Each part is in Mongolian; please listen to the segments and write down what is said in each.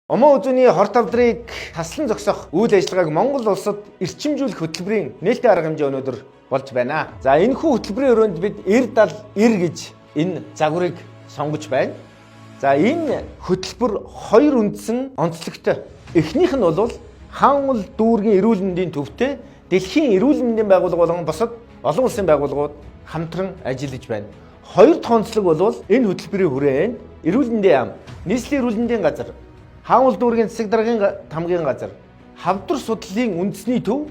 Уман үзүүний хорт авдрыг таслан зогсоох үйл ажиллагааг Монгол улсад эрчимжүүлэх хөтөлбөрийн нээлттэй арга хэмжээ өнөөдөр болж байна. За энэхүү хөтөлбөрийн өрөөнд бид 90-70-90 гэж энэ загварыг сонгож байна. За энэ хөтөлбөр хоёр үндсэн онцлогтой. Эхнийх нь бол хаан уул дүүргийн эрүүл мэндийн төвтэй дэлхийн эрүүл мэндийн байгууллага болон бусад олон улсын байгууллагууд хамтран ажиллаж байна. Хоёр дахь онцлог бол энэ хөтөлбөрийн хүрээнд эрүүл мэндийн яам, нийслэлийн эрүүл мэндийн газар, хаан уул дүүргийн засаг даргын тамгын газар, хавдар судлалын үндэсний төв,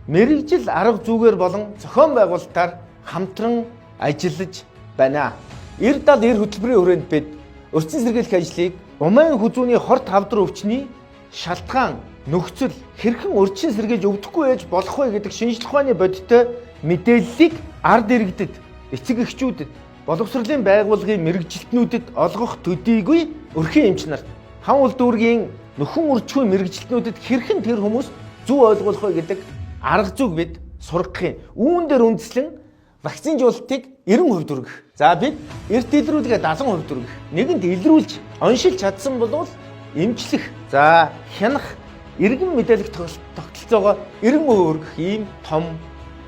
мэргэжил арга зүйгээр болон зохион байгуулалтаар хамтран ажиллаж байна. 90-70-90 хөтөлбөрийн хүрээнд бид өртсөн сэргийлэх ажлыг Уман хүзүүний хорт хавдар өвчний шалтгаан, нөхцөл хэрхэн урьдчилан сэргийлж өвдөхгүй байж болох вэ гэдэг шинжлэх ухааны бодиттой мэдээллийг ард иргэдэд, эцэг эхчүүдэд, боловсролын байгууллагын мэргэжилтнүүдэд олгох төдийгүй өрхийн эмч нарт, хаан уул дүүргийн нөхөн үржихуйн мэргэжилтнүүдэд хэрхэн тэр хүмүүс зөв ойлгох вэ гэдэг арга зүйг бид сургах юм. Үүн дээр үндэслэн вакцинжуулалтыг 90% дүргэх. За бид эрт илрүүлгээ 70% дүргэх. Нэгэнд илрүүлж оншилж чадсан бол эмчлэх. За хянах, иргэн мэдээлэх тогтолцоогоо 90% өргөх ийм том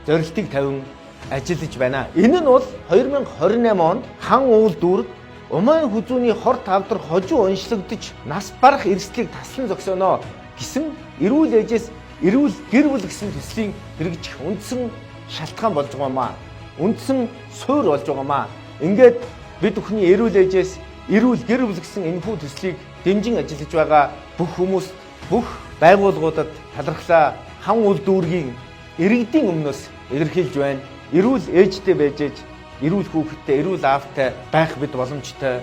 зорилтыг тавин ажиллаж байна. Энэ нь бол 2028 онд хаан уул дүүрэг Уман хүзүүний хорт хавдар хожуу онцлогдож нас барах эрсдлийг таслан зогсооно гэсэн эрүүл ээжээс эрүүл гэр бүл гэсэн төслийн хэрэгжих үндсэн шалтгаан болж байгаамаа. Үндсэн суурь болж байгаамаа. Ингээд бид бүхний эрүүл ээжээс эрүүл гэр бүл гэсэн энэхүү төслийг дэмжин ажиллаж байгаа бүх хүмүүс, бүх байгууллагуудад талархлаа хаан уул дүүргийн иргэдийн өмнөөс илэрхийлж байна. Эрүүл ээжтэй байж ээж, эрүүл хүүхэдтэй, эрүүл аавтай байх бид боломжтой.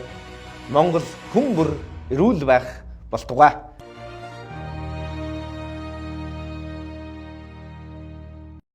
Монгол хүн бүр эрүүл байх болтугай.